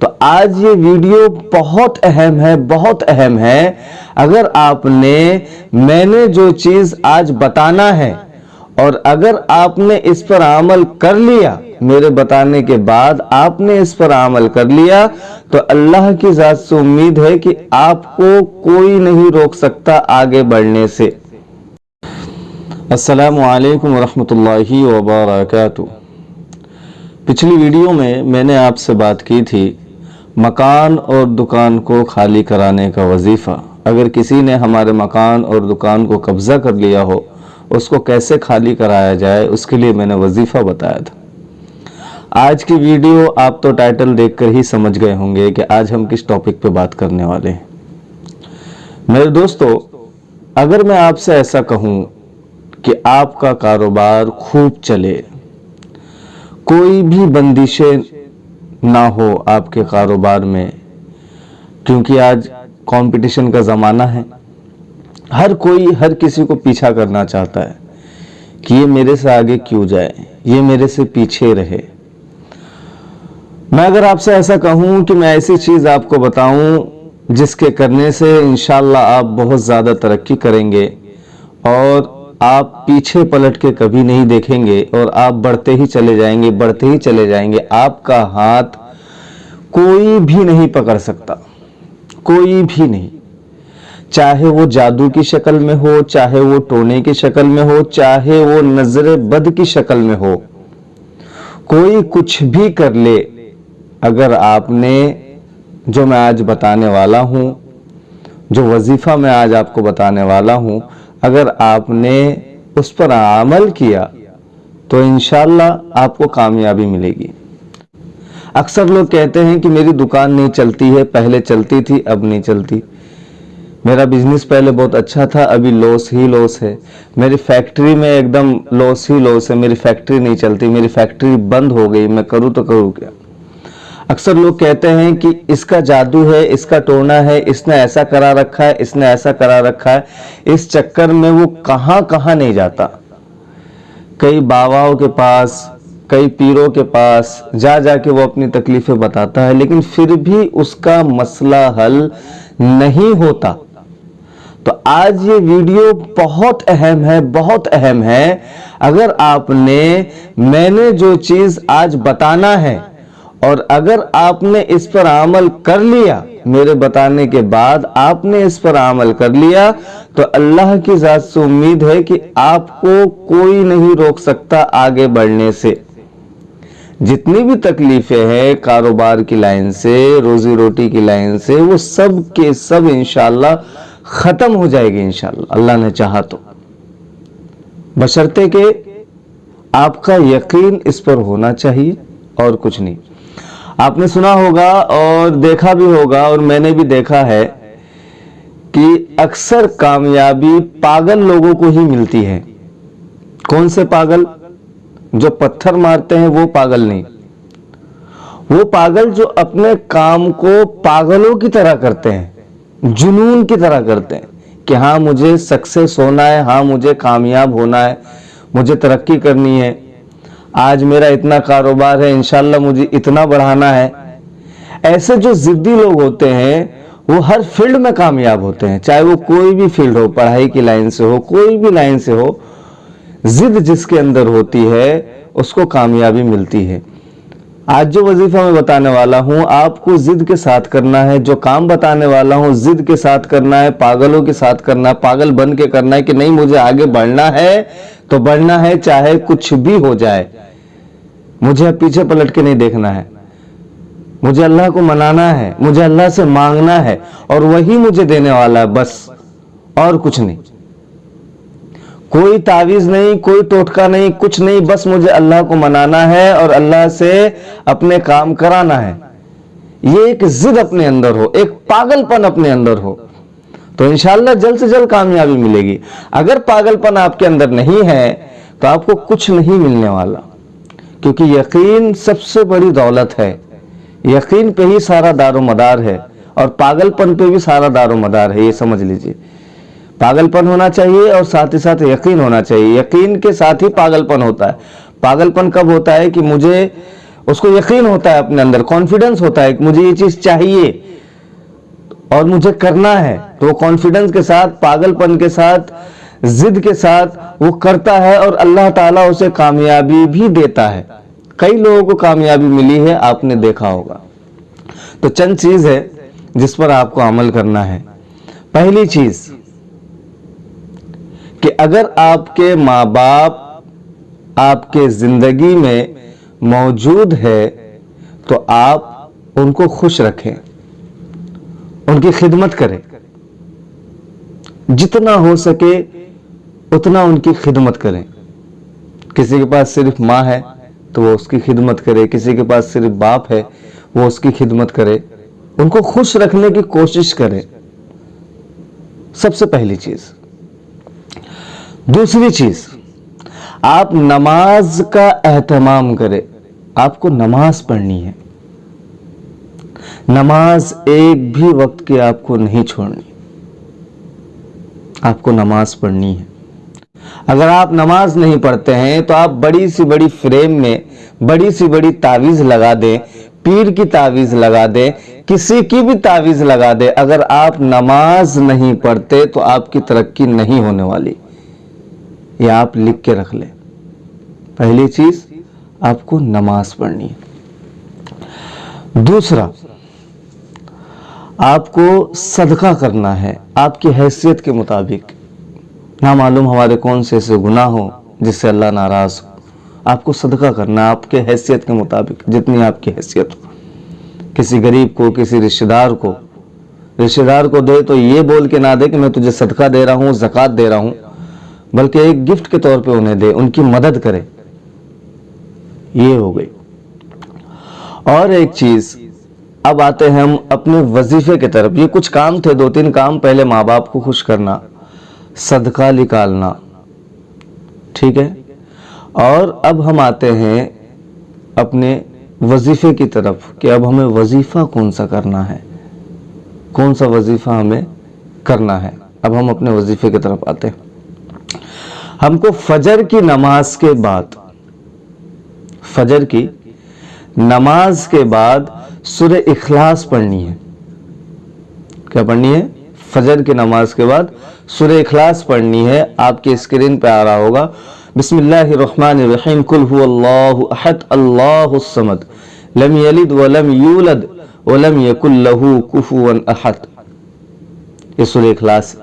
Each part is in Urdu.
تو آج یہ ویڈیو بہت اہم ہے. اگر آپ نے میں نے جو چیز آج بتانا ہے اور اگر آپ نے اس پر عمل کر لیا، میرے بتانے کے بعد آپ نے اس پر عمل کر لیا، تو اللہ کی ذات سے امید ہے کہ آپ کو کوئی نہیں روک سکتا آگے بڑھنے سے. السلام علیکم ورحمۃ اللہ وبرکاتہ. پچھلی ویڈیو میں نے آپ سے بات کی تھی مکان اور دکان کو خالی کرانے کا وظیفہ. اگر کسی نے ہمارے مکان اور دکان کو قبضہ کر لیا ہو، اس کو کیسے خالی کرایا جائے، اس کے لیے میں نے وظیفہ بتایا تھا. آج کی ویڈیو آپ تو ٹائٹل دیکھ کر ہی سمجھ گئے ہوں گے کہ آج ہم کس ٹاپک پہ بات کرنے والے ہیں. میرے دوستو، اگر میں آپ سے ایسا کہوں کہ آپ کا کاروبار خوب چلے، کوئی بھی بندشیں نہ ہو آپ کے کاروبار میں، کیونکہ آج کمپٹیشن کا زمانہ ہے، ہر کوئی ہر کسی کو پیچھا کرنا چاہتا ہے کہ یہ میرے سے آگے کیوں جائے، یہ میرے سے پیچھے رہے. میں اگر آپ سے ایسا کہوں کہ میں ایسی چیز آپ کو بتاؤں جس کے کرنے سے انشاءاللہ آپ بہت زیادہ ترقی کریں گے اور آپ پیچھے پلٹ کے کبھی نہیں دیکھیں گے اور آپ بڑھتے ہی چلے جائیں گے. آپ کا ہاتھ کوئی بھی نہیں پکڑ سکتا، کوئی بھی نہیں. چاہے وہ جادو کی شکل میں ہو، چاہے وہ ٹونے کی شکل میں ہو، چاہے وہ نظر بد کی شکل میں ہو، کوئی کچھ بھی کر لے. اگر آپ نے جو میں آج بتانے والا ہوں، جو وظیفہ میں آج آپ کو بتانے والا ہوں، اگر آپ نے اس پر عمل کیا تو انشاءاللہ آپ کو کامیابی ملے گی. اکثر لوگ کہتے ہیں کہ میری دکان نہیں چلتی ہے، پہلے چلتی تھی اب نہیں چلتی. میرا بزنس پہلے بہت اچھا تھا، ابھی لوس ہی لوس ہے. میری فیکٹری میں ایک دم لوس ہی لوس ہے، میری فیکٹری نہیں چلتی، میری فیکٹری بند ہو گئی، میں کروں تو کروں کیا. اکثر لوگ کہتے ہیں کہ اس کا جادو ہے، اس کا ٹونا ہے، اس نے ایسا کرا رکھا ہے، اس نے ایسا کرا رکھا ہے. اس چکر میں وہ کہاں نہیں جاتا. کئی باباؤں کے پاس، کئی پیروں کے پاس جا کے وہ اپنی تکلیفیں بتاتا ہے، لیکن پھر بھی اس کا مسئلہ حل نہیں ہوتا. تو آج یہ ویڈیو بہت اہم ہے. اگر آپ نے میں نے جو چیز آج بتانا ہے اور اگر آپ نے اس پر عمل کر لیا، میرے بتانے کے بعد آپ نے اس پر عمل کر لیا، تو اللہ کی ذات سے امید ہے کہ آپ کو کوئی نہیں روک سکتا آگے بڑھنے سے. جتنی بھی تکلیفیں ہیں کاروبار کی لائن سے، روزی روٹی کی لائن سے، وہ سب کے سب انشاءاللہ ختم ہو جائے گی انشاءاللہ، اللہ نے چاہا تو. بشرطے کہ آپ کا یقین اس پر ہونا چاہیے اور کچھ نہیں. آپ نے سنا ہوگا اور دیکھا بھی ہوگا، اور میں نے بھی دیکھا ہے کہ اکثر کامیابی پاگل لوگوں کو ہی ملتی ہے. کون سے پاگل؟ جو پتھر مارتے ہیں وہ پاگل نہیں. وہ پاگل جو اپنے کام کو پاگلوں کی طرح کرتے ہیں، جنون کی طرح کرتے ہیں کہ ہاں مجھے سکسیس ہونا ہے، ہاں مجھے کامیاب ہونا ہے، مجھے ترقی کرنی ہے، آج میرا اتنا کاروبار ہے، انشاءاللہ مجھے اتنا بڑھانا ہے. ایسے جو ضدی لوگ ہوتے ہیں وہ ہر فیلڈ میں کامیاب ہوتے ہیں، چاہے وہ کوئی بھی فیلڈ ہو، پڑھائی کی لائن سے ہو، کوئی بھی لائن سے ہو. ضد جس کے اندر ہوتی ہے اس کو کامیابی ملتی ہے. آج جو وظیفہ میں بتانے والا ہوں آپ کو ضد کے ساتھ کرنا ہے، جو کام بتانے والا ہوں ضد کے ساتھ کرنا ہے، پاگلوں کے ساتھ کرنا ہے، پاگل بن کے کرنا ہے کہ نہیں مجھے آگے بڑھنا ہے تو بڑھنا ہے چاہے کچھ بھی ہو جائے. مجھے پیچھے پلٹ کے نہیں دیکھنا ہے، مجھے اللہ کو منانا ہے، مجھے اللہ سے مانگنا ہے اور وہی مجھے دینے والا ہے، بس اور کچھ نہیں. کوئی تعویذ نہیں، کوئی ٹوٹکا نہیں، کچھ نہیں، بس مجھے اللہ کو منانا ہے اور اللہ سے اپنے کام کرانا ہے. یہ ایک ضد اپنے اندر ہو، ایک پاگل پن اپنے اندر ہو تو انشاءاللہ جلد سے جلد کامیابی ملے گی. اگر پاگل پن آپ کے اندر نہیں ہے تو آپ کو کچھ نہیں ملنے والا، کیونکہ یقین سب سے بڑی دولت ہے. یقین پہ ہی سارا دار و مدار ہے اور پاگل پن پہ بھی سارا دار و مدار ہے. یہ سمجھ لیجئے، پاگل پن ہونا چاہیے اور ساتھ ہی ساتھ یقین ہونا چاہیے. یقین کے ساتھ ہی پاگل پن ہوتا ہے. پاگل پن کب ہوتا ہے کہ مجھے اس کو یقین ہوتا ہے اپنے اندر، کانفیڈنس ہوتا ہے کہ مجھے یہ چیز چاہیے اور مجھے کرنا ہے، تو وہ کانفیڈنس کے ساتھ، پاگل پن کے ساتھ، ضد کے ساتھ وہ کرتا ہے اور اللہ تعالیٰ اسے کامیابی بھی دیتا ہے۔ کئی لوگوں کو کامیابی ملی ہے، آپ نے دیکھا ہوگا۔ تو چند چیز ہے جس پر آپ کو عمل کرنا ہے۔ پہلی چیز کہ اگر آپ کے ماں باپ آپ کے زندگی میں موجود ہے تو آپ ان کو خوش رکھیں، ان کی خدمت کریں، جتنا ہو سکے اتنا ان کی خدمت کریں۔ کسی کے پاس صرف ماں ہے تو وہ اس کی خدمت کرے، کسی کے پاس صرف باپ ہے وہ اس کی خدمت کرے، ان کو خوش رکھنے کی کوشش کرے، سب سے پہلی چیز۔ دوسری چیز، آپ نماز کا اہتمام کریں۔ آپ کو نماز پڑھنی ہے، نماز ایک بھی وقت کی آپ کو نہیں چھوڑنی، آپ کو نماز پڑھنی ہے۔ اگر آپ نماز نہیں پڑھتے ہیں تو آپ بڑی سی بڑی فریم میں بڑی سی بڑی تعویذ لگا دیں، پیر کی تعویذ لگا دیں، کسی کی بھی تعویذ لگا دیں، اگر آپ نماز نہیں پڑھتے تو آپ کی ترقی نہیں ہونے والی۔ یہ آپ لکھ کے رکھ لیں۔ پہلی چیز آپ کو نماز پڑھنی ہے۔ دوسرا، آپ کو صدقہ کرنا ہے آپ کی حیثیت کے مطابق۔ نہ معلوم ہمارے کون سے ایسے گناہ ہو جس سے اللہ ناراض ہو، آپ کو صدقہ کرنا آپ کے حیثیت کے مطابق، جتنی آپ کی حیثیت ہو۔ کسی غریب کو، کسی رشتہ دار کو دے تو یہ بول کے نہ دے کہ میں تجھے صدقہ دے رہا ہوں، زکوٰۃ دے رہا ہوں، بلکہ ایک گفٹ کے طور پہ انہیں دے، ان کی مدد کرے۔ یہ ہو گئی۔ اور ایک چیز، اب آتے ہیں ہم اپنے وظیفے کی طرف۔ یہ کچھ کام تھے، 2-3 کام۔ پہلے ماں باپ کو خوش کرنا، صدقہ نکالنا، ٹھیک ہے۔ اور اب ہم آتے ہیں اپنے وظیفے کی طرف کہ اب ہمیں وظیفہ کون سا کرنا ہے، کون سا وظیفہ ہمیں کرنا ہے۔ اب ہم اپنے وظیفے کی طرف آتے ہیں۔ ہم کو فجر کی نماز کے بعد، فجر کی نماز کے بعد سورہ اخلاص پڑھنی ہے۔ کیا پڑھنی ہے؟ فجر کی نماز کے بعد سورہ اخلاص پڑھنی ہے۔ آپ کی اسکرین پہ آ رہا ہوگا، بسم اللہ الرحمن الرحیم، قل هو اللہ احد اللہ الصمد لم یلد ولم یولد ولم یکن لہ کفوا احد۔ یہ سورہ اخلاص،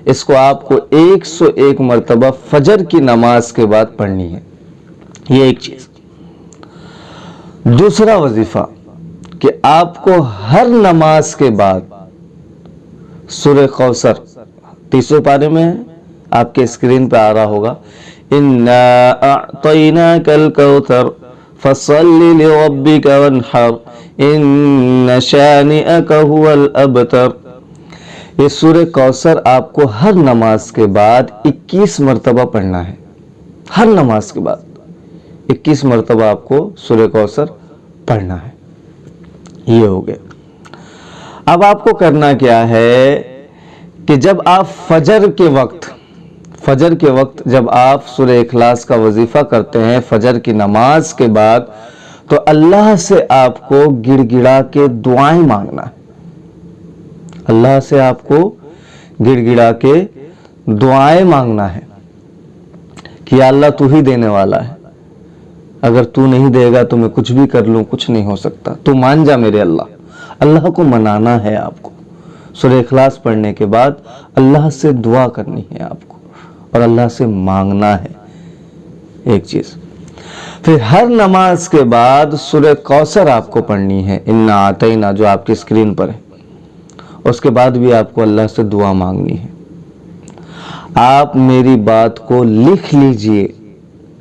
اس کو آپ کو 101 مرتبہ فجر کی نماز کے بعد پڑھنی ہے۔ یہ ایک چیز۔ دوسرا وظیفہ کہ آپ کو ہر نماز کے بعد سورہ کوثر 30ویں پارے میں ہے، آپ کے اسکرین پہ آ رہا ہوگا، اِنَّا أَعْطَيْنَاكَ الْكَوْثَرَ فَصَلِّ لِرَبِّكَ وَانْحَرْ إِنَّ شَانِئَكَ هُوَ الْأَبْتَرُ۔ یہ سورہ کوثر آپ کو ہر نماز کے بعد 21 مرتبہ پڑھنا ہے۔ ہر نماز کے بعد 21 مرتبہ آپ کو سورہ کوثر پڑھنا ہے۔ یہ ہو گیا۔ اب آپ کو کرنا کیا ہے کہ جب آپ فجر کے وقت جب آپ سورہ اخلاص کا وظیفہ کرتے ہیں فجر کی نماز کے بعد، تو اللہ سے آپ کو گڑ گڑا کے دعائیں مانگنا ہے۔ اللہ سے آپ کو گڑ گڑا کے دعائیں مانگنا ہے کہ یا اللہ تو ہی دینے والا ہے، اگر تو نہیں دے گا تو میں کچھ بھی کر لوں، کچھ نہیں ہو سکتا، تو مان جا میرے اللہ۔ اللہ کو منانا ہے آپ کو۔ سورہ اخلاص پڑھنے کے بعد اللہ سے دعا کرنی ہے آپ کو اور اللہ سے مانگنا ہے، ایک چیز۔ پھر ہر نماز کے بعد سورہ کوثر آپ کو پڑھنی ہے، اِنَّا أَعْطَيْنَا، جو آپ کی اسکرین پر ہے۔ اس کے بعد بھی آپ کو اللہ سے دعا مانگنی ہے۔ آپ میری بات کو لکھ لیجئے،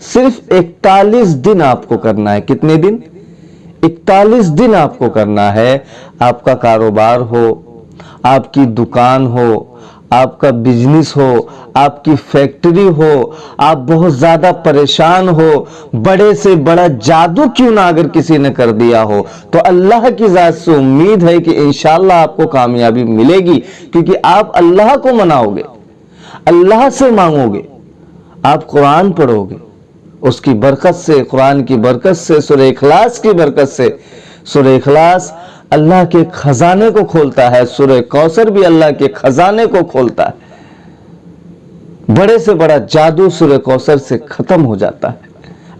صرف 41 دن آپ کو کرنا ہے۔ کتنے دن؟ 41 دن آپ کو کرنا ہے۔ آپ کا کاروبار ہو، آپ کی دکان ہو، آپ کا بزنس ہو، آپ کی فیکٹری ہو، آپ بہت زیادہ پریشان ہو، بڑے سے بڑا جادو کیوں نہ اگر کسی نے کر دیا ہو، تو اللہ کی ذات سے امید ہے کہ انشاءاللہ آپ کو کامیابی ملے گی، کیونکہ آپ اللہ کو مناؤ گے، اللہ سے مانگو گے، آپ قرآن پڑھو گے، اس کی برکت سے، قرآن کی برکت سے، سورہ اخلاص کی برکت سے. سورہ اخلاص اللہ کے خزانے کو کھولتا ہے، سورہ کوثر بھی اللہ کے خزانے کو کھولتا ہے. بڑے سے بڑا جادو سورہ کوثر سے ختم ہو جاتا ہے.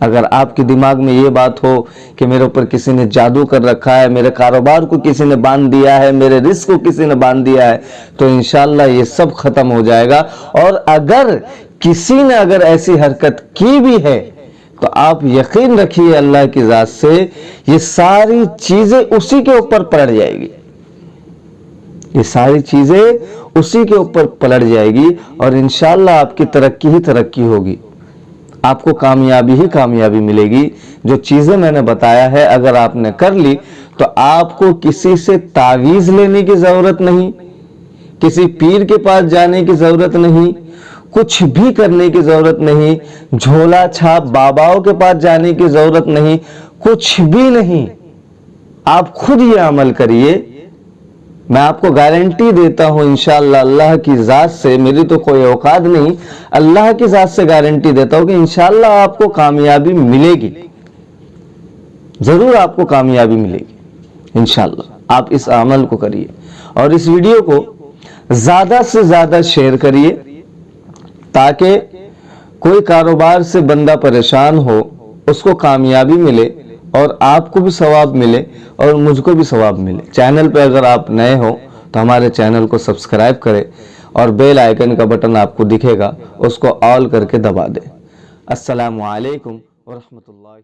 اگر آپ کے دماغ میں یہ بات ہو کہ میرے اوپر کسی نے جادو کر رکھا ہے، میرے کاروبار کو کسی نے باندھ دیا ہے، میرے رزق کو کسی نے باندھ دیا ہے، تو انشاءاللہ یہ سب ختم ہو جائے گا. اور اگر کسی نے ایسی حرکت کی بھی ہے تو آپ یقین رکھیے اللہ کی ذات سے یہ ساری چیزیں اسی کے اوپر پلٹ جائے گی. یہ ساری چیزیں اسی کے اوپر پلٹ جائے گی اور انشاءاللہ آپ کی ترقی ہی ترقی ہوگی. آپ کو کامیابی ہی کامیابی ملے گی. جو چیزیں میں نے بتایا ہے اگر آپ نے کر لی تو آپ کو کسی سے تعویذ لینے کی ضرورت نہیں، کسی پیر کے پاس جانے کی ضرورت نہیں، کچھ بھی کرنے کی ضرورت نہیں، جھولا چھاپ باباؤں کے پاس جانے کی ضرورت نہیں، کچھ بھی نہیں. آپ خود یہ عمل کریے. میں آپ کو گارنٹی دیتا ہوں انشاءاللہ اللہ کی ذات سے، میری تو کوئی اوقات نہیں، اللہ کی ذات سے گارنٹی دیتا ہوں کہ انشاءاللہ آپ کو کامیابی ملے گی. ضرور آپ کو کامیابی ملے گی انشاءاللہ. آپ اس عمل کو کریے اور اس ویڈیو کو زیادہ سے زیادہ شیئر کریے تاکہ کوئی کاروبار سے بندہ پریشان ہو، اس کو کامیابی ملے اور آپ کو بھی ثواب ملے اور مجھ کو بھی ثواب ملے. چینل پہ اگر آپ نئے ہو تو ہمارے چینل کو سبسکرائب کریں اور بیل آئیکن کا بٹن آپ کو دکھے گا، اس کو آل کر کے دبا دیں. السلام علیکم ورحمۃ اللہ.